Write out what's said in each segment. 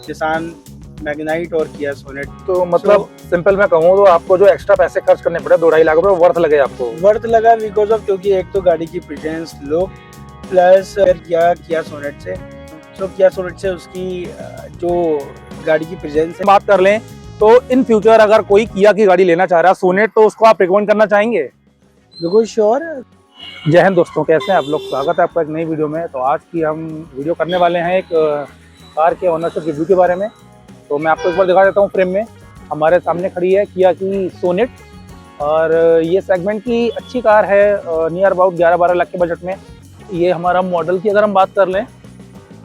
Nissan Magnite और किया sonnet. तो मतलब सिंपल मैं कहूँ तो आपको जो एक्स्ट्रा पैसे खर्च करने पड़े 2-2.5 लाख रुपए वर्थ लगे आपको? वर्थ लगा बिकॉज ऑफ, क्योंकि एक तो गाड़ी की प्रेजेंस, लुक, प्लस किया सोनेट से, तो किया सोनेट से उसकी जो गाड़ी की प्रेजेंस है। बात कर लें तो इन फ्यूचर अगर कोई किया की गाड़ी लेना चाह रहा है सोनेट, तो उसको आप रिकमेंड करना चाहेंगे? बिल्कुल श्योर। जय हिंद दोस्तों, कैसे हैं आप लोग? स्वागत है आपका एक नई वीडियो में। तो आज की हम वीडियो करने वाले हैं एक कार के ओनरशिप रिव्यू के बारे में। तो मैं आपको एक बार दिखा देता हूँ फ्रेम में। हमारे सामने खड़ी है किया की सोनेट और ये सेगमेंट की अच्छी कार है, नियर अबाउट 11-12 लाख के बजट में। ये हमारा मॉडल की अगर हम बात कर लें,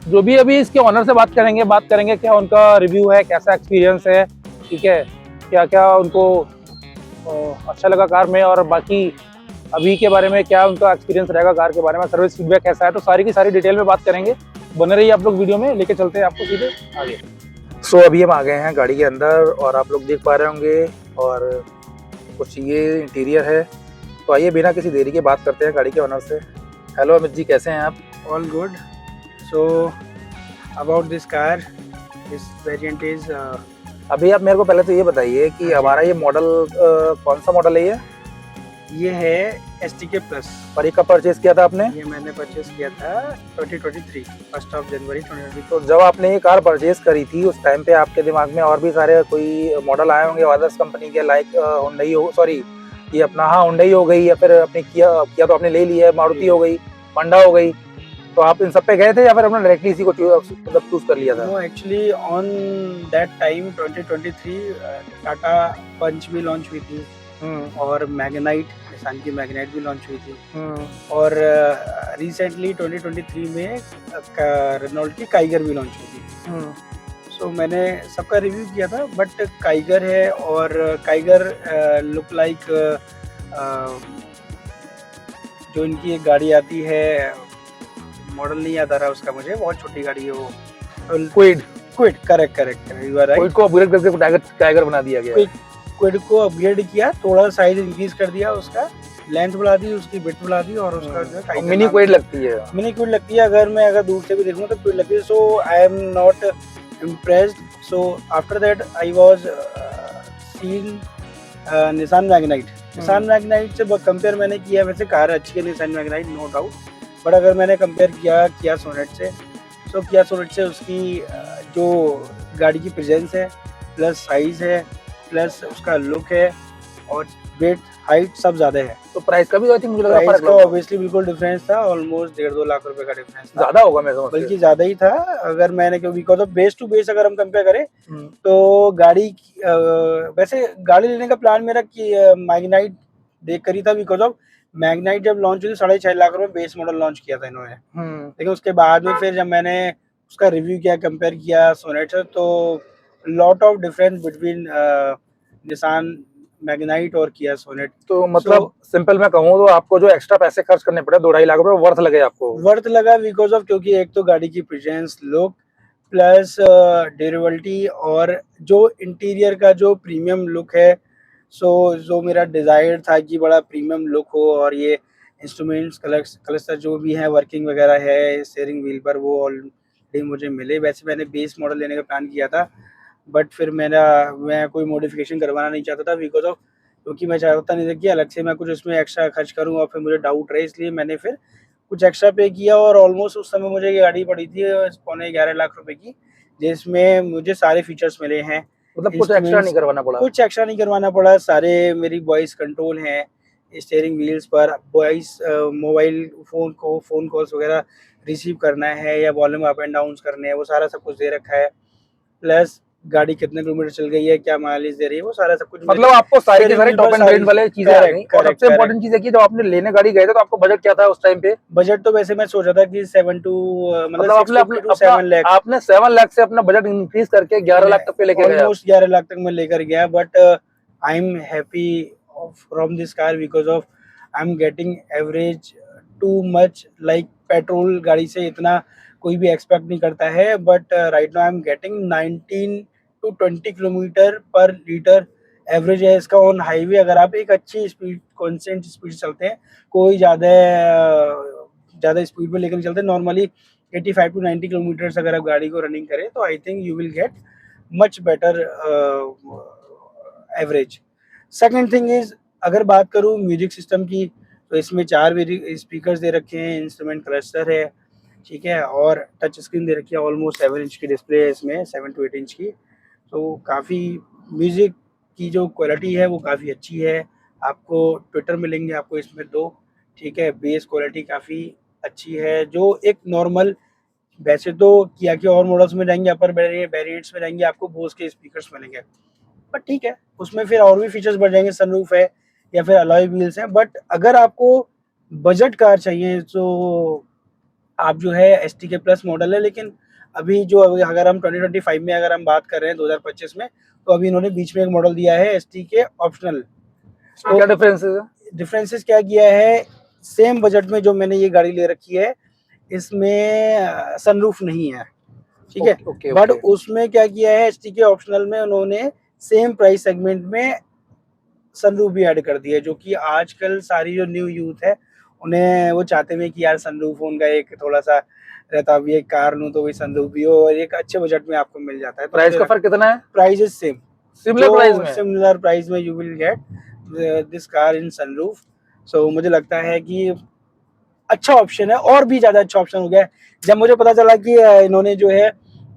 जो भी अभी इसके ऑनर से बात करेंगे क्या उनका रिव्यू है, कैसा एक्सपीरियंस है, ठीक है, क्या क्या उनको अच्छा लगा कार में, और बाकी अभी के बारे में क्या उनका एक्सपीरियंस रहेगा कार के बारे में, सर्विस फीडबैक कैसा है। तो सारी की सारी डिटेल में बात करेंगे। बने रहिए आप लोग वीडियो में, लेके चलते हैं आपको सीधे आगे। सो अभी हम आ गए हैं गाड़ी के अंदर और आप लोग देख पा रहे होंगे, और कुछ ये इंटीरियर है। तो आइए बिना किसी देरी के बात करते हैं गाड़ी के ऑनर से। हेलो अमित जी, कैसे हैं आप? All good. So about this car, this variant is अभी आप मेरे को पहले तो ये बताइए कि हमारा ये मॉडल कौन सा मॉडल है? ये है STK प्लस। और ये कब परचेज किया था आपने? ये मैंने परचेज किया था 2023 1 जनवरी 2023। तो जब आपने ये कार परचेज करी थी उस टाइम पे आपके दिमाग में और भी सारे कोई मॉडल आए होंगे अदर्स कंपनी के, लाइक हुंडई हो, सॉरी ये अपना हुंडई हो गई, या फिर अपने किया तो आपने ले ली है, मारुति हो गई, होंडा हो गई। तो आप इन सब पे गए थे या फिर आपने डायरेक्टली इसी को मतलब चूज कर लिया था? नो, actually on that time 2023 Tata Punch भी लॉन्च हुई थी और मैग्नाइट, निसान की मैग्नाइट भी लॉन्च हुई थी, और रिसेंटली 2023 में रेनॉल्ट की काइगर भी लॉन्च हुई थी। सो मैंने सबका रिव्यू किया था, बट काइगर है, और काइगर लुक लाइक जो इनकी एक गाड़ी आती है, मॉडल नहीं याद आ रहा उसका मुझे, बहुत छोटी गाड़ी है वो, Kwid. Correct, you are right. Kwid को अपग्रेड करके टाइगर बना दिया गया। क्विड को अपग्रेड किया, थोड़ा साइज इंक्रीज कर दिया, उसका लेंथ बढ़ा दी, उसकी विड्थ बढ़ा दी, और उसका जो है मिनी क्विड लगती है। मिनी क्विड लगती है। अगर दूर से भी देखूं तो क्विड लगती है। So I am not impressed. So after that I was seen Nissan Magnite से कंपेयर मैंने किया। वैसे कार अच्छी है Nissan Magnite, no doubt, but अगर मैंने कंपेयर किया किया सोनेट से, तो किया सोनेट से उसकी जो गाड़ी की प्रेजेंस है, प्लस साइज है, प्लस उसका लुक है, और वेट, हाइट सब ज्यादा है। तो प्राइस का भी आई थिंक मुझे लगा प्राइस का ऑब्वियसली बिल्कुल डिफरेंस था, ऑलमोस्ट 1.5-2 लाख रुपए का डिफरेंस था। ज्यादा होगा मेरे समझ से, बल्कि ज्यादा ही था। अगर मैंने because of base to base अगर हम कंपेयर करें तो गाड़ी वैसे गाड़ी लेने का प्लान मेरा कि मैग्नाइट देख कर ही था, बिकॉज ऑफ मैग्नाइट जब लॉन्च हुई थी 6.5 लाख रुपए बेस मॉडल लॉन्च किया था इन्होंने। लेकिन उसके बाद में फिर जब मैंने उसका रिव्यू किया, कंपेयर किया सोनेट से, तो lot of difference between Nissan Magnite और किया सोनेट। तो मतलब सिंपल मैं कहूँ तो आपको जो एक्स्ट्रा पैसे खर्च करने पड़े 2-2.5 लाख रुपए वर्थ लगे आपको? वर्थ लगा बिकॉज ऑफ, क्योंकि एक तो गाड़ी की प्रेजेंस, लुक, प्लस ड्यूरेबिलिटी, और जो इंटीरियर का जो प्रीमियम लुक है। सो जो मेरा डिजायर था कि बड़ा प्रीमियम लुक हो, और ये इंस्ट्रूमेंट्स क्लस्टर जो भी है, वर्किंग वगैरह है स्टीयरिंग व्हील पर, वो ऑलरेडी मुझे मिले। वैसे मैंने बेस मॉडल लेने का प्लान किया था, बट फिर मैं कोई मॉडिफिकेशन करवाना नहीं चाहता था, बिकॉज ऑफ क्योंकि मैं चाहता नहीं था कि अलग से मैं कुछ उसमें एक्स्ट्रा खर्च करूँ और फिर मुझे डाउट रहे, इसलिए मैंने फिर कुछ एक्स्ट्रा पे किया। और ऑलमोस्ट उस समय मुझे ये गाड़ी पड़ी थी 11.5 लाख रुपए की, जिसमें मुझे सारे फीचर्स मिले हैं। मतलब कुछ एक्स्ट्रा नहीं करवाना पड़ा? कुछ एक्स्ट्रा नहीं करवाना पड़ा। सारे मेरी वॉइस कंट्रोल हैं स्टीयरिंग व्हील्स पर, वॉइस मोबाइल फोन कॉल्स वगैरह रिसीव करना है या वॉल्यूम अप एंड डाउन करने हैं, वो सारा सब कुछ दे रखा है। प्लस गाड़ी कितने किलोमीटर चल गई है, क्या माइलेज दे रही है, वो सारा सब कुछ, मतलब आपको सारी की सारी टॉप एंड रेंज वाले चीजें आ गई। और सबसे इंपॉर्टेंट चीज है कि जब आपने लेने गाड़ी गए थे तो आपको बजट क्या था उस टाइम पे? बजट तो वैसे मैं सोचा था कि 7 to 7 लाख। आपने 7 लाख से अपना बजट इंक्रीज करके 11 लाख तक पे लेके गए? ऑलमोस्ट 11 लाख तक मैं लेकर गया, but I am happy from this car because of I am getting average too much, like petrol गाड़ी से इतना कोई भी एक्सपेक्ट नहीं करता है, but right now I am getting 19 to 20 kilometre पर लीटर एवरेज है इसका ऑन हाईवे। अगर आप एक अच्छी स्पीड, कॉन्स्टेंट स्पीड चलते हैं, कोई ज़्यादा ज़्यादा स्पीड पे लेकर चलते, नॉर्मली 85 टू 90 किलोमीटर्स अगर आप गाड़ी को रनिंग करें तो I think you will get much better average. Second thing is, अगर बात करूँ म्यूजिक सिस्टम की, तो इसमें 4 स्पीकर्स दे रखे हैं, इंस्ट्रूमेंट क्लस्टर है, ठीक है, और टच स्क्रीन दे रखी है, ऑलमोस्ट 7 इंच की डिस्प्ले है इसमें, 7 टू 8 इंच की। तो काफ़ी म्यूज़िक की जो क्वालिटी है वो काफ़ी अच्छी है। आपको ट्विटर मिलेंगे आपको इसमें 2, ठीक है, बेस क्वालिटी काफ़ी अच्छी है। जो एक नॉर्मल, वैसे तो किया के और मॉडल्स में जाएंगे, अपर वेरिएंट्स में जाएंगे, आपको बोस के स्पीकर्स मिलेंगे, बट ठीक है, उसमें फिर और भी फीचर्स बढ़ जाएंगे, सनरूफ है या फिर अलॉय व्हील्स हैं। बट अगर आपको बजट कार चाहिए तो आप जो है एसटी के प्लस मॉडल है, लेकिन अभी जो अगर हम 2025 में अगर हम बात कर रहे हैं 2025 में, तो अभी इन्होंने बीच में एक मॉडल दिया है एसटी के ऑप्शनल। तो क्या डिफरेंसेस है? डिफरेंसेस क्या किया है, सेम बजट में जो मैंने ये गाड़ी ले रखी है, इसमें सनरूफ नहीं है, ठीक है, ओके बट ओके। उसमें क्या किया है एसटी के ऑप्शनल में उन्होंने सेम प्राइस सेगमेंट में सनरूफ भी ऐड कर दिया है, जो कि आजकल सारी जो न्यू यूथ है उन्हें वो चाहते हैं कि यार सनरूफ उनका एक थोड़ा सा रहता भी, एक कार लूँ तो वही सनरूफ भी हो, और एक अच्छे बजट में आपको मिल जाता है। तो प्राइस का फर्क कितना है? Price is same, similar price में? सिमिलर प्राइस में you will get this car in sunroof. So मुझे लगता है कि अच्छा ऑप्शन है, और भी ज़्यादा अच्छा ऑप्शन हो गया है जब मुझे पता चला कि इन्होंने जो है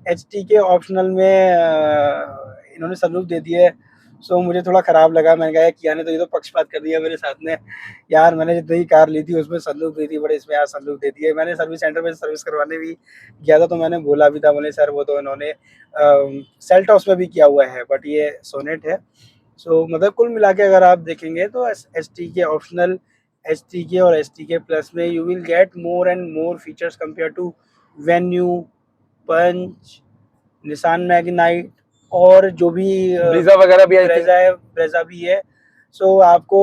एचटी के ऑप्शनल में इन्होंने सनरूफ दे दिया है। सो मुझे थोड़ा ख़राब लगा, मैंने कहा किया ने तो ये तो पक्षपात कर दिया मेरे साथ में, यार मैंने जितनी कार ली थी उसमें सनरूफ दी थी, बड़े इसमें यार सनरूफ दे दी है। मैंने सर्विस सेंटर में सर्विस करवाने भी गया था तो मैंने बोला भी था, बोले सर वो तो इन्होंने सेल्टॉस में भी किया हुआ है, बट ये सोनेट है। सो मतलब कुल मिला के अगर आप देखेंगे तो S T K optional, S T K और एस टी के प्लस में you will get more and more features compare to Venue, Punch, Nissan Magnite, और जो भी ब्रीजा वगैरह भी आई थी? ब्रेजा है, ब्रेजा भी है। सो आपको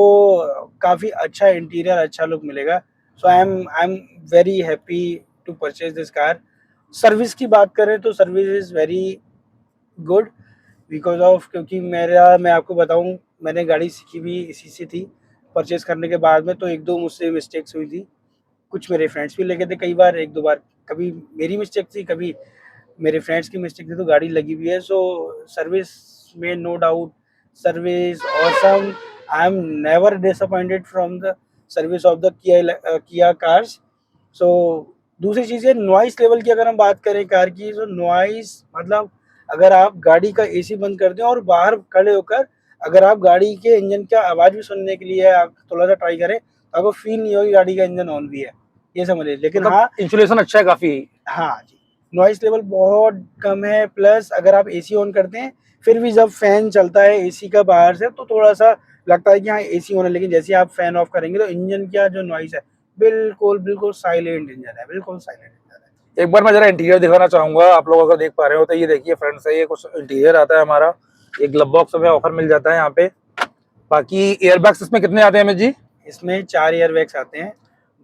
काफ़ी अच्छा इंटीरियर, अच्छा लुक मिलेगा। So I am very happy to purchase this car. Service की बात करें तो service is very good because of, क्योंकि मैं आपको बताऊं, मैंने गाड़ी सीखी भी इसी से थी। परचेज करने के बाद में तो एक दो मुझसे मिस्टेक्स हुई थी, कुछ मेरे फ्रेंड्स भी लेके थे कई बार, एक दो बार, कभी मेरी मिस्टेक थी, कभी मेरे फ्रेंड्स की मिस्टेक थी, तो गाड़ी लगी हुई है। सो सर्विस में no doubt, service awesome, I am never disappointed from the service of the Kia cars. So दूसरी चीज़ है नॉइस लेवल की, अगर हम बात करें कार की, तो नॉइस मतलब अगर आप गाड़ी का एसी बंद कर दें और बाहर खड़े होकर अगर आप गाड़ी के इंजन का आवाज़ भी सुनने के लिए आप थोड़ा सा ट्राई करें, तो आपको फील नहीं होगी गाड़ी का इंजन ऑन भी है, ये समझिए। लेकिन मतलब हाँ, इंसुलेशन अच्छा है काफी? हाँ जी, नॉइस लेवल बहुत कम है। प्लस अगर आप एसी ऑन करते हैं, फिर भी जब फैन चलता है एसी का बाहर से, तो थोड़ा सा लगता है कि हाँ एसी ऑन है, लेकिन जैसे आप फैन ऑफ करेंगे तो इंजन का जो नॉइस है बिल्कुल बिल्कुल साइलेंट इंजन है, बिल्कुल साइलेंट इंजन है। एक बार मैं जरा इंटीरियर दिखाना चाहूंगा, आप लोग अगर देख पा रहे हो तो ये देखिए फ्रंट से ये कुछ इंटीरियर आता है हमारा। ये ग्लब बॉक्स हमें ऑफर मिल जाता है यहाँ पे। बाकी एयरबैग्स इसमें कितने आते हैं अमित जी? इसमें 4 एयरबैग्स आते हैं,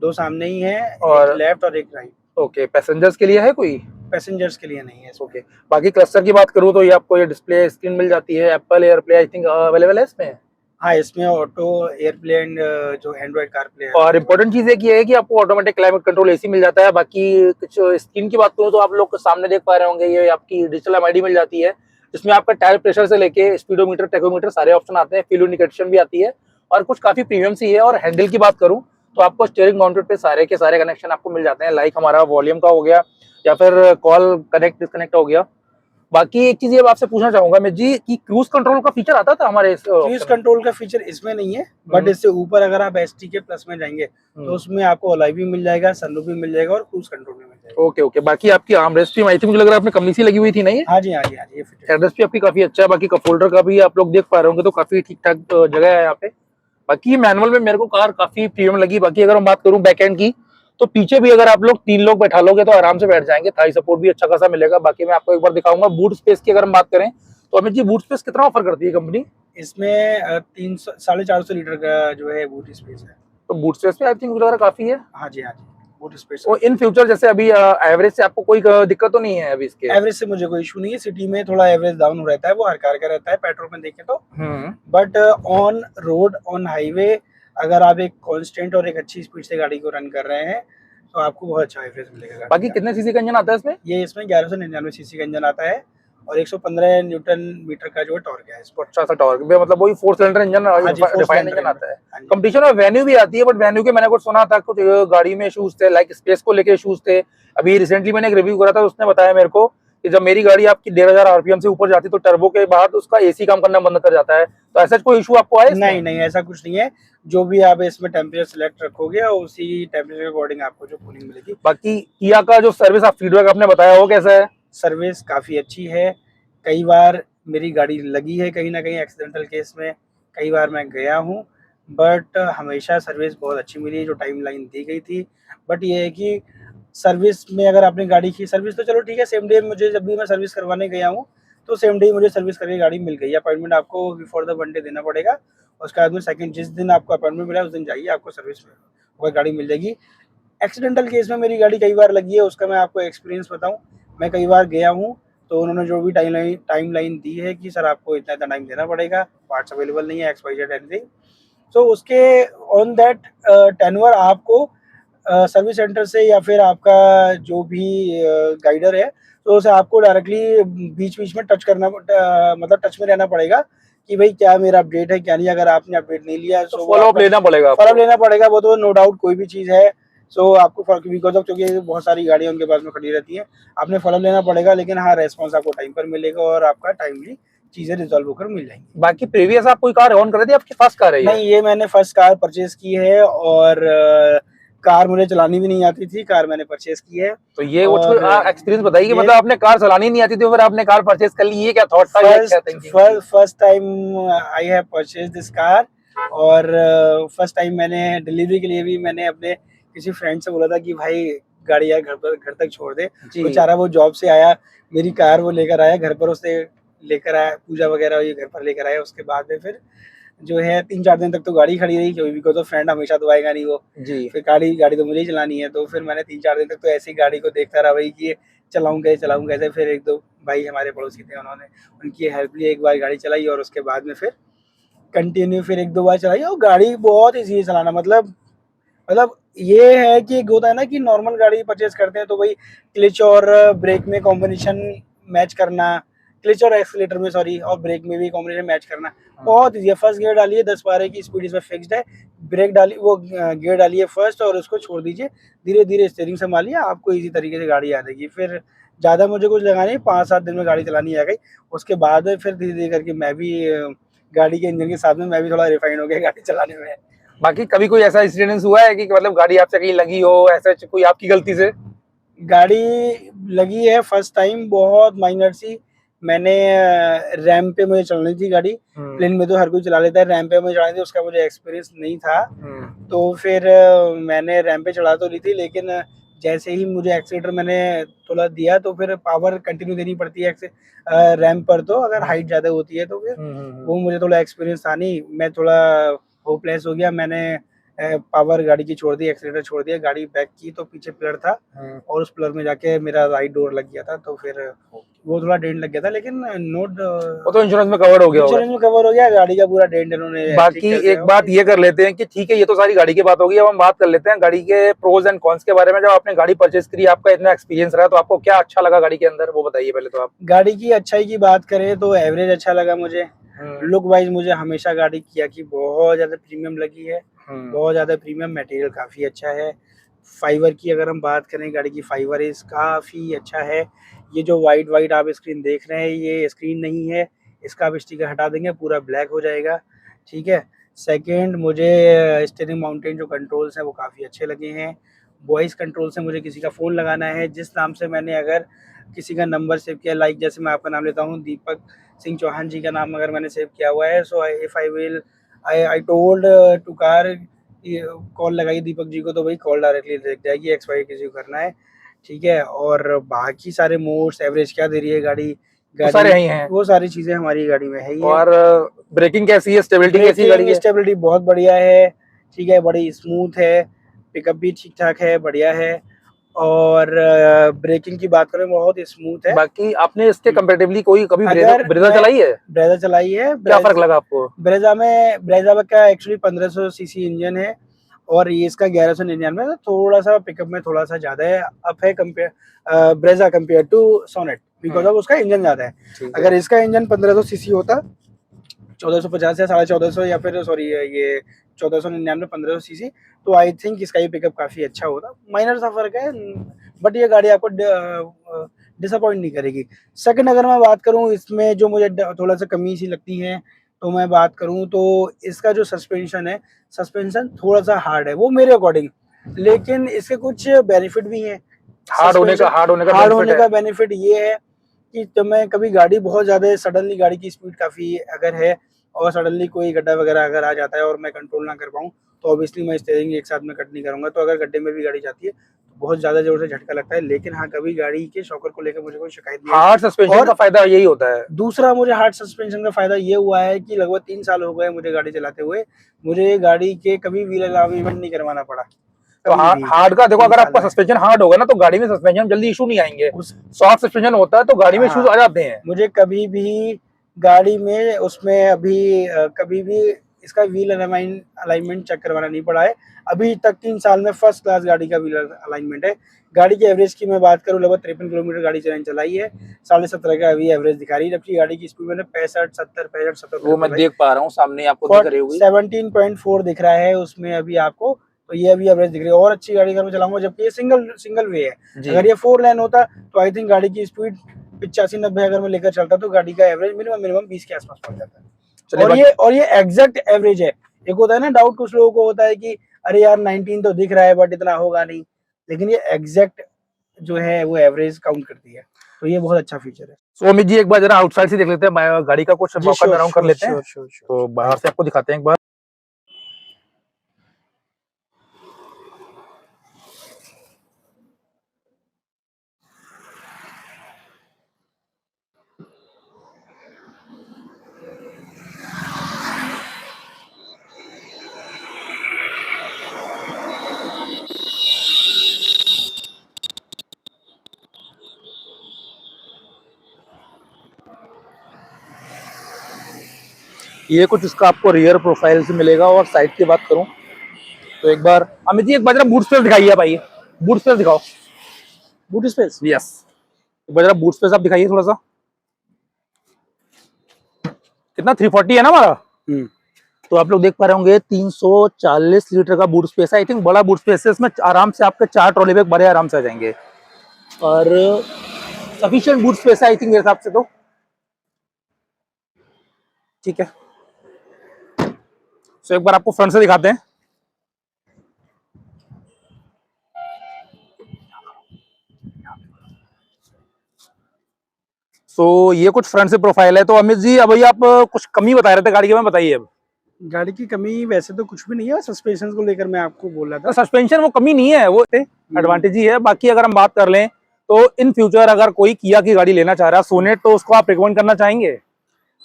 2 सामने ही है, और एक लेफ्ट और एक राइट। ओके, पैसेंजर्स के लिए है कोई? पैसेंजर्स के लिए नहीं है इसमें। ओके। बाकी क्लस्टर की बात करूँ तो ये आपको ये डिस्प्ले स्क्रीन मिल जाती है, Apple AirPlay I think available है इसमें। हाँ, इसमें ऑटो एयरप्ले एंड जो एंड्रॉइड कारप्ले है। और इम्पोर्टेंट चीज एक ये है कि आपको ऑटोमेटिक क्लाइमेट कंट्रोल एसी मिल जाता है। बाकी कुछ स्क्रीन की बात करूँ तो आप लोग सामने देख पा रहे होंगे, ये आपकी डिजिटल एमआईडी मिल जाती है, जिसमें आपका टायर प्रेशर से लेके स्पीडोमीटर, टेकोमीटर सारे ऑप्शन आते हैं, फ्यूल इंडिकेशन भी आती है, और कुछ काफी प्रीमियम सी है। और हैंडल की बात करूँ तो आपको स्टीयरिंग माउंटेड पे सारे के सारे कनेक्शन आपको मिल जाते हैं, लाइक हमारा वॉल्यूम का हो गया या फिर कॉल कनेक्ट डिस्कनेक्ट हो गया। बाकी एक चीज ये आपसे पूछना चाहूंगा मैं जी कि क्रूज कंट्रोल का फीचर आता था हमारे इस क्रूज कंट्रोल का फीचर इसमें नहीं है, बट इससे ऊपर अगर आप एसटी के प्लस में जाएंगे तो उसमें आपको अलॉय भी मिल जाएगा, सनरूफ भी मिल जाएगा और क्रूज कंट्रोल भी मिल जाएगा। Okay okay. बाकी आपकी आर्मरेस्ट भी आई थिंक मुझे लग रहा है आपने कमली सी लगी हुई थी, नहीं? हाँ जी, हाँ जी, हाँ जी, ये फीचर एड्रेस भी आपकी काफी अच्छा है। बाकी कप होल्डर का भी आप लोग देख पा रहे होंगे तो काफी ठीक ठाक जगह है यहाँ पे। बाकी मैनुअल में मेरे को कार काफी प्रीमियम लगी। बाकी अगर हम बात करूं बैक एंड की, तो पीछे भी अगर आप लोग 3 लोग बैठा लोगे तो आराम से बैठ जाएंगे, थाई सपोर्ट भी अच्छा खासा मिलेगा। बाकी मैं आपको एक बार दिखाऊंगा बूट स्पेस की अगर हम बात करें तो अमित जी बूट स्पेस कितना ऑफर करती है कंपनी? इसमें 300 450 लीटर का जो है बूट स्पेस है। तो बूट स्पेस पे आई थिंक मुझे लग रहा काफी है। हाँ जी, हाँ जी, बूट स्पेस। और इन फ्यूचर जैसे अभी एवरेज से आपको कोई दिक्कत तो नहीं है अभी इसके? एवरेज से मुझे कोई इशू नहीं है, सिटी में थोड़ा एवरेज डाउन रहता है, वो हर कार का रहता है पेट्रोल में देखें तो। But on road, on highway, अगर आप एक कांस्टेंट और एक अच्छी स्पीड से गाड़ी को रन कर रहे हैं तो आपको बहुत अच्छा एवरेज मिलेगा गाड़ी बाकी का। कितने सीसी का इंजन आता है इसमें? ये इसमें 1199 सीसी का इंजन आता है और 115 न्यूटन मीटर का जो है टॉर्क है इसमें। अच्छा सा टॉर्क भी, मतलब वही 4 सिलेंडर इंजन, हाँ जी, 4 रिफाइंड सिलेंडर इंजन आता है। हाँ जी। कंपटीशन में वेन्यू भी आती है, बट वेन्यू के मैंने कुछ सुना था, कुछ गाड़ी में इश्यूज थे, लाइक स्पेस को लेके इश्यूज थे। अभी रिसेंटली मैंने एक रिव्यू करा था, उसने बताया मेरे को कि जब मेरी गाड़ी आपकी 1500 आरपीएम से ऊपर जाती है तो टर्बो के बाद उसका एसी काम करना बंद कर जाता है। तो ऐसा कोई इशू आपको आया इसमें? नहीं, ऐसा कुछ नहीं है। जो भी आप इसमें टेम्परेचर सिलेक्ट रखोगे और उसी टेम्परेचर के अकॉर्डिंग आपको जो कूलिंग मिलेगी। बाकी किया का जो सर्विस आप फीडबैक आपने बताया वो कैसा है? सर्विस काफ़ी अच्छी है। कई बार मेरी गाड़ी लगी है कहीं न कहीं एक्सीडेंटल केस में, कई बार मैं गया हूँ, बट हमेशा सर्विस बहुत अच्छी मिली जो टाइमलाइन दी गई थी। बट ये है कि सर्विस में अगर आपने गाड़ी की सर्विस तो चलो ठीक है, सेम डे मुझे जब भी मैं सर्विस करवाने गया हूँ, तो सेम डे मुझे सर्विस करके गाड़ी मिल गई। अपॉइंटमेंट आपको बिफोर द 1 डे देना पड़ेगा। उसके बाद में सेकंड जिस दिन आपको अपॉइंटमेंट मिला उस दिन जाइए, आपको सर्विस में वो गाड़ी मिल जाएगी। एक्सीडेंटल केस में मेरी गाड़ी कई बार लगी है, उसका मैं आपको एक्सपीरियंस बताऊँ। मैं कई बार गया हूँ, तो उन्होंने जो भी टाइमलाइन दी है कि सर आपको इतना-इतना टाइम देना पड़ेगा, पार्ट्स अवेलेबल नहीं है, एक्स वाई जेड एनीथिंग। सो उसके ऑन दैट टेन्योर आपको सर्विस सेंटर से या फिर आपका जो भी गाइडर है, तो उसे आपको डायरेक्टली बीच-बीच में मतलब टच में रहना पड़ेगा कि भई क्या मेरा अपडेट है, क्या नहीं। अगर आपने अपडेट नहीं लिया तो सो फॉलो अप लेना पड़ेगा फॉलो आपको। लेना पड़ेगा, वो तो नो डाउट कोई भी चीज़ है। सो आपको बिकॉज़ ऑफ क्योंकि बहुत सारी गाड़ियाँ उनके पास में खड़ी रहती हैं, आपने फॉलो लेना पड़ेगा। लेकिन हाँ, रेस्पॉन्स आपको टाइम पर मिलेगा और आपका टाइमली चीज़ें रिज़ॉल्व होकर मिल जाएँगी। बाकी प्रीवियस आप कोई कार ओन कर रहे थे, आपकी फर्स्ट कार है ये? नहीं, ये मैंने फर्स्ट कार परचेज़ की है और कार मुझे चलानी भी नहीं आती थी, कार मैंने परचेज़ की है। तो ये कुछ और एक्सपीरियंस बताइए कि ये मतलब आपने कार चलानी नहीं आती थी फिर आपने कार परचेज कर ली, ये क्या थॉट था, ये क्या थिंकिंग थी? First time I have purchase this car. और फर्स्ट टाइम मैंने डिलीवरी के लिए भी मैंने अपने किसी फ्रेंड से बोला था कि भाई गाड़ी यार घर तक छोड़ दे। जी। बेचारा वो जॉब से आया, मेरी कार वो लेकर आया, घर पर उसने लेकर आया, पूजा वगैरह ये घर पर लेकर आया। उसके बाद में फिर जो है 3-4 दिन तक तो गाड़ी खड़ी रही, क्योंकि बिकॉज़ ऑफ फ्रेंड हमेशा तो आएगा नहीं वो। जी। फिर गाड़ी तो मुझे ही चलानी है, तो फिर मैंने 3-4 दिन तक तो ऐसे ही गाड़ी को देखता रहा भाई कि ये चलाऊँ कैसे। फिर 1-2 भाई हमारे पड़ोसी थे, उन्होंने उनकी हेल्प ली, एक बार गाड़ी चलाई और उसके बाद में फिर कंटिन्यू फिर 1-2 बार चलाई और गाड़ी बहुत ईज़ी है चलाना। मतलब ये है कि एक होता है ना कि नॉर्मल गाड़ी परचेज़ करते हैं तो भाई क्लच और ब्रेक में कॉम्बिनेशन मैच करना, क्लच और एक्सीलेटर में सॉरी और ब्रेक में भी कॉम्बिनेशन मैच करना बहुत ईज़ी है। फर्स्ट गियर डालिए, 10-12 की स्पीड इसमें फिक्स्ड है। ब्रेक डालिए, वो गियर डालिए फर्स्ट और उसको छोड़ दीजिए। धीरे-धीरे स्टीयरिंग संभालिए, आपको ईज़ी तरीके से गाड़ी आ जाएगी। फिर ज़्यादा मुझे कुछ लगा नहीं, 5-7 दिन में गाड़ी चलानी आ गई। उसके बाद में फिर धीरे-धीरे करके मैं भी गाड़ी के इंजन के साथ में मैं भी थोड़ा रिफाइन हो गया गाड़ी चलाने में। बाकी कभी कोई ऐसा इंसिडेंस हुआ है कि मतलब गाड़ी आपसे कहीं लगी हो, ऐसा कोई आपकी गलती से? गाड़ी लगी है फर्स्ट टाइम, बहुत माइनर सी। मैंने रैंप पे मुझे चलानी थी गाड़ी। प्लेन में तो हर कोई चला लेता है, रैंप पे मुझे चलानी थी, उसका मुझे एक्सपीरियंस नहीं था। तो फिर मैंने रैंप पे चला तो ली थी, लेकिन जैसे ही मुझे एक्सीलेटर मैंने थोड़ा दिया तो फिर पावर कंटिन्यू देनी पड़ती है रैंप पर। तो अगर हाइट ज़्यादा होती है तो फिर वो मुझे थोड़ा एक्सपीरियंस था नहीं, मैं थोड़ा होपलेस हो गया। मैंने पावर गाड़ी की छोड़ दी, एक्सीलेटर छोड़ दिया, गाड़ी बैक की तो पीछे पिलर था और उस पिलर में जाके मेरा राइट डोर लग गया था। तो फिर वो थोड़ा डेंट लग गया था, लेकिन वो तो इंश्योरेंस में कवर हो गया होगा। इंश्योरेंस में कवर हो गया, गाड़ी का पूरा डेंट इन्होंने ठीक बाकी कर दिया। एक बात ये कर लेते हैं कि ठीक है, ये तो सारी गाड़ी की बात होगी, अब हम बात कर लेते हैं गाड़ी के प्रोज एंड कॉन्स के बारे में। जब आपने गाड़ी परचेज करी, आपका इतना एक्सपीरियंस रहा, तो आपको क्या अच्छा लगा गाड़ी के अंदर, वो बताइए पहले तो आप। गाड़ी की अच्छाई की बात करें तो एवरेज अच्छा लगा मुझे। लुक वाइज मुझे हमेशा गाड़ी किया की बहुत ज़्यादा प्रीमियम लगी है, बहुत ज़्यादा प्रीमियम। मटेरियल काफ़ी अच्छा है। फाइबर की अगर हम बात करें, गाड़ी की फाइबर इस काफ़ी अच्छा है। ये जो वाइट आप स्क्रीन देख रहे हैं, ये स्क्रीन नहीं है, इसका आप स्टिकर हटा देंगे पूरा ब्लैक हो जाएगा, ठीक है। सेकंड, मुझे स्टीयरिंग माउंटेन जो कंट्रोल्स हैं वो काफ़ी अच्छे लगे हैं। वॉइस कंट्रोल से मुझे किसी का फ़ोन लगाना है, जिस नाम से मैंने अगर किसी का नंबर सेव किया, लाइक जैसे मैं आपका नाम लेता हूँ दीपक सिंह चौहान जी का नाम अगर मैंने सेव किया हुआ है, so if I told to car call लगाइए दीपक जी को, तो भाई कॉल डायरेक्टली लग जाएगी, एक्स वाई किसी को करना है, ठीक है। और बाकी सारे मोड्स, एवरेज क्या दे रही है गाड़ी, तो सारे यही हैं। वो सारी चीज़ें हमारी गाड़ी में है ही है। और ब्रेकिंग कैसी है, स्टेबिलिटी कैसी है गाड़ी की? स्टेबिलिटी बहुत बढ़िया है, ठीक है, बड़ी स्मूथ है, पिकअप भी ठीक-ठाक है, बढ़िया है। और ब्रेकिंग की बात करें बहुत स्मूथ है। बाकी आपने इसके कंपैरेटिवली कोई कभी अगर ब्रेजा चलाई है? ब्रेजा चलाई है। क्या फर्क लगा आपको? ब्रेजा का एक्चुअली 1500 सीसी इंजन है और ये इसका 1199 है, थोड़ा सा पिकअप में थोड़ा सा ज़्यादा है, अप है compare Brezza compare to Sonet, because of उसका इंजन ज़्यादा है। अगर इसका इंजन 1500 सीसी होता, 1450 या 1450 या फिर सॉरी ये 1499 1500 सीसी, तो आई थिंक इसका ही पिकअप काफ़ी अच्छा होता। माइनर सा फर्क है, बट ये गाड़ी आपको डिसअपॉइंट नहीं करेगी। सेकंड अगर मैं बात करूँ इसमें जो मुझे थोड़ा सा कमी सी लगती है, तो मैं बात करूँ तो इसका जो सस्पेंशन है, सस्पेंशन थोड़ा सा हार्ड है वो मेरे अकॉर्डिंग, लेकिन इसके कुछ बेनिफिट भी हैं। हार्ड होने का बेनिफिट ये है कि जब मैं कभी गाड़ी बहुत ज़्यादा सडनली गाड़ी की स्पीड काफ़ी अगर है और सडनली कोई गड्ढा वगैरह अगर आ जाता है और मैं कंट्रोल ना कर पाऊँ, तो ऑब्वियसली मैं स्टीयरिंग एक साथ में कट नहीं करूँगा। तो अगर गड्ढे में भी गाड़ी जाती है तो बहुत ज़्यादा जोर से झटका लगता है, लेकिन हाँ कभी गाड़ी के शॉकर को लेकर मुझे कोई शिकायत नहीं है। हार्ड सस्पेंशन का फायदा यही होता है। दूसरा मुझे हार्ड सस्पेंशन का फायदा ये हुआ है कि लगभग 3 साल हो गए मुझे गाड़ी चलाते हुए, मुझे गाड़ी के कभी व्हील अलाइनमेंट नहीं करवाना पड़ा। तो हार्ड का देखो, अगर आपका सस्पेंशन हार्ड होगा ना तो गाड़ी में सस्पेंशन जल्दी इशू नहीं आएंगे। सॉफ्ट सस्पेंशन होता है तो गाड़ी में इशूज आ जाते हैं। मुझे कभी भी गाड़ी में उसमें अभी कभी भी इसका व्हील अलाइनमेंट चेक करवाना नहीं पड़ा है अभी तक। 3 साल में फर्स्ट क्लास गाड़ी का व्हील अलाइनमेंट है। गाड़ी की एवरेज की मैं बात करूं, लगभग 53 किलोमीटर गाड़ी चलाई है, 17.5 का अभी एवरेज दिखा रही है, जबकि गाड़ी की स्पीड मैंने 65 वो मैं देख पा रहा हूँ सामने आपको दिख रही होगी, 17.4 दिख रहा है उसमें अभी आपको। तो ये अभी एवरेज दिख रही है, और अच्छी गाड़ी अगर मैं चलाऊंगा, जबकि ये सिंगल वे है। अगर ये 4 लेन होता तो आई थिंक गाड़ी की स्पीड 85-90 अगर मैं लेकर चलता तो गाड़ी का एवरेज मिनिमम 20 के आसपास पड़ जाता है। और ये एग्जैक्ट एवरेज है। एक होता है ना डाउट, कुछ लोगों को होता है कि अरे यार 19 तो दिख रहा है बट इतना होगा नहीं, लेकिन ये एग्जैक्ट जो है वो एवरेज काउंट करती है। तो ये बहुत अच्छा फीचर है। तो अमित जी एक बार जरा आउटसाइड से देख लेते हैं, गाड़ी का कुछ वॉक अराउंड कर लेते हैं। तो बाहर से आपको दिखाते हैं एक बार। ये कुछ इसका आपको रियर प्रोफाइल से मिलेगा। और साइड की बात करूं तो एक बार अमित जी एक बार जरा बूट स्पेस दिखाइए भाई, बूट स्पेस दिखाओ। बूट स्पेस, यस, एक बार जरा बूट स्पेस आप दिखाइए थोड़ा सा। कितना 340 है ना हमारा। तो आप लोग देख पा रहे होंगे 340 लीटर का बूट स्पेस है। आई थिंक बड़ा बूट स्पेस है, इसमें आराम से आपके 4 ट्रॉली बैग बड़े आराम से आ जाएंगे और सफिशिएंट बूट स्पेस है आई थिंक मेरे हिसाब से। तो ठीक है, तो एक बार आपको फ्रंट से दिखाते हैं। तो ये कुछ फ्रंट से प्रोफाइल है। तो अमित जी अब आप कुछ कमी बता रहे थे गाड़ी के में, बताइए। अब गाड़ी की कमी वैसे तो कुछ भी नहीं है, सस्पेंशन को लेकर मैं आपको बोल रहा था। तो सस्पेंशन वो कमी नहीं है, वो एडवांटेज ही है। बाकी अगर हम बात कर लें तो इन फ्यूचर अगर कोई किया की गाड़ी लेना चाह रहा है सोनेट, तो उसको आप रिकमेंड करना चाहेंगे?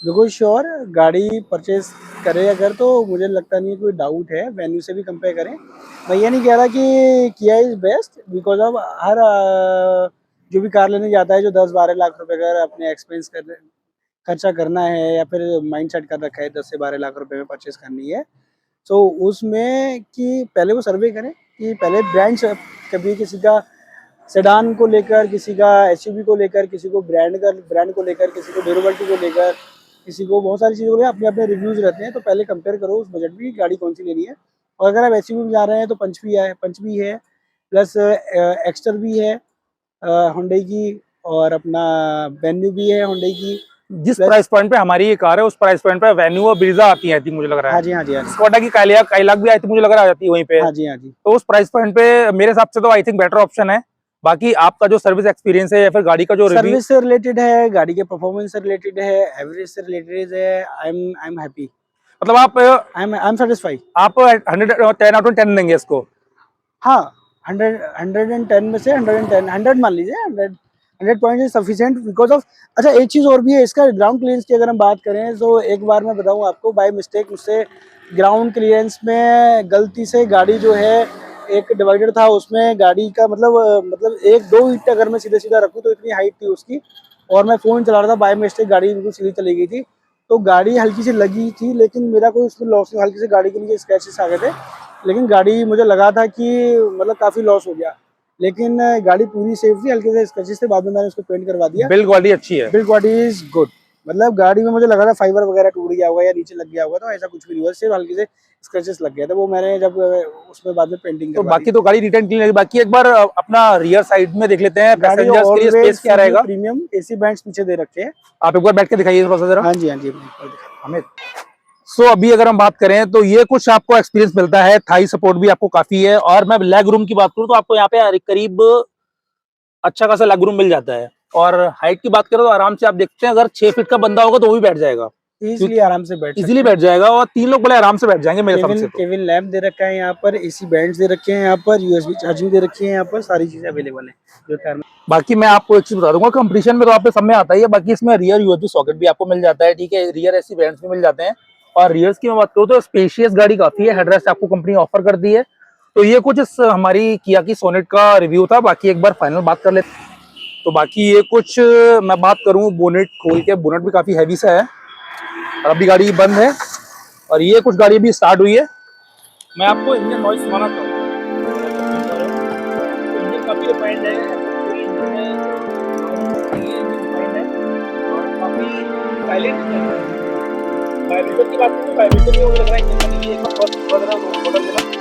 देखो श्योर, गाड़ी परचेज करे अगर तो मुझे लगता नहीं है कोई डाउट है, वेन्यू से भी कंपेयर करें। मैं ये नहीं कह रहा कि किया is best, because of her जो भी कार लेने जाता है जो 10-12 लाख रुपए का अपने एक्सपेंस खर्चा करना है या फिर माइंड सेट कर रखा है 10 से 12 लाख रुपए में परचेज करनी है, तो उसमें कि पहले वो सर्वे करें कि पहले ब्रांड, कभी किसी का सेडान को लेकर, किसी का एसयूवी को लेकर, किसी को ब्रांड को लेकर, किसी को ड्यूरेबिलिटी को लेकर, किसी को बहुत सारी चीज़ों के लिए अपने अपने रिव्यूज़ रहते हैं। तो पहले कंपेयर करो उस बजट में गाड़ी कौन सी लेनी है। और अगर आप एसयूवी में जा रहे हैं तो पंच भी है प्लस एक्स्टर भी है हुंडई की, और अपना वेन्यू भी है हुंडई की। जिस प्राइस पॉइंट पे हमारी ये कार है उस प्राइस पॉइंट पे वेन्यू और ब्रीजा आती है मुझे लग रहा है। हाँ जी। स्कोडा की काइलाक भी आई थी मुझे लग रहा है, जाती है वहीं पे। हाँ जी। तो उस प्राइस पॉइंट पे मेरे हिसाब से तो आई थिंक बेटर ऑप्शन है। बाकी आपका जो सर्विस एक्सपीरियंस है या फिर गाड़ी का जो सर्विस से रिलेटेड है, गाड़ी के परफॉर्मेंस से रिलेटेड है, एवरेज से रिलेटेड है, आई एम हैप्पी। मतलब आप आई एम सेटिस्फाइड। आप 10 आउट ऑफ 10 देंगे इसको? हाँ, 110 में से 100 मान लीजिए, 100 point is sufficient because of. अच्छा एक चीज़ और भी है, इसका ग्राउंड क्लियरेंस की अगर हम बात करें तो एक बार मैं बताऊं आपको, बाय मिस्टेक मुझसे ग्राउंड क्लियरेंस में गलती से गाड़ी जो है, एक डिवाइडर था उसमें गाड़ी का मतलब 1-2 ईंट अगर मैं सीधा रखूं तो इतनी हाइट थी उसकी, और मैं फ़ोन चला रहा था, बाय मिस्टेक गाड़ी बिल्कुल सीधी चली गई थी। तो गाड़ी हल्की सी लगी थी लेकिन मेरा कोई उसमें लॉस नहीं, हल्की से गाड़ी के नीचे स्क्रैचेस आ गए थे। लेकिन गाड़ी मुझे लगा था कि मतलब काफ़ी लॉस हो गया, लेकिन गाड़ी पूरी सेफ थी, हल्के से स्क्रैचेस थे, बाद में मैंने उसको पेंट करवा दिया। बिल्ड क्वालिटी अच्छी है। बिल्ड क्वालिटी इज गुड, मतलब गाड़ी में मुझे लगा था फाइबर वगैरह टूट गया होगा या नीचे लग गया होगा, तो ऐसा कुछ भी नहीं हुआ, सिर्फ हल्के से स्क्रैचेस लग गया था, वो मैंने जब उसमें बाद में पेंटिंग तो करवा बाकी तो गाड़ी रिटर्न क्लीन है। बाकी एक बार अपना रियर साइड में देख लेते हैं, गाड़ी पैसेंजर्स के लिए स्पेस क्या रहेगा। प्रीमियम एसी बैंड्स पीछे दे रखे हैं। आप एक बार बैठ के दिखाइए थोड़ा सा जरा। हाँ जी, हाँ जी, हमें सो अभी अगर हम बात करें तो ये कुछ आपको एक्सपीरियंस मिलता है, थाई सपोर्ट भी आपको काफी है। और मैं लेग रूम की बात करूं तो आपको यहाँ पे करीब अच्छा खासा लेग रूम मिल जाता है। और हाइट की बात करें तो आराम से आप देखते हैं, अगर 6 फीट का बंदा होगा तो वो भी बैठ जाएगा, इजीली आराम से इजीली बैठ जाएगा, और 3 लोग बड़े आराम से बैठ जाएंगे मेरे हिसाब से। केविन लैंप दे रखा है यहाँ पर, एसी बैंड्स दे रखे हैं यहाँ पर, यूएसबी चार्जिंग दे रखी है यहाँ पर, सारी चीजें अवेलेबल है जो कार में। बाकी मैं आपको एक चीज बता दूंगा, कंपटीशन में तो आपके सब में आता ही है। बाकी इसमें रियर यूएसबी सॉकेट भी आपको मिल जाता है, ठीक है, रियर एसी बैंड्स भी मिल जाते हैं। और रियर्स की मैं बात करूँ तो स्पेशियस गाड़ी काफी है, हेडरेस्ट आपको कंपनी ऑफर कर दी है। तो ये कुछ इस हमारी किया की सोनेट का रिव्यू था। बाकी एक बार फाइनल बात कर लेते। तो बाकी ये कुछ मैं बात करूँ बोनेट खोल के, बोनेट भी काफी हैवी सा है और अभी गाड़ी बंद है। और ये कुछ गाड़ी भी स्टार्ट हुई है। मैं आपको इंजन नॉइस सुनाना चाहूँगा। इंजन काफी रिफाइंड है, काफी साइलेंट। वाइब्रेशन की बात करें तो वाइब्रेशन भी मुझे लग रहा है इंजन का नहीं है, फर्स्ट मॉडल देना।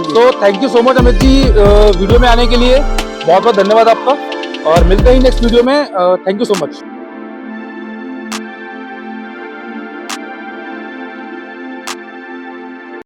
तो thank you so much Amit ji video में आने के लिए, बहुत बहुत धन्यवाद आपका। और मिलते हैं नेक्स्ट वीडियो में। Thank you so much.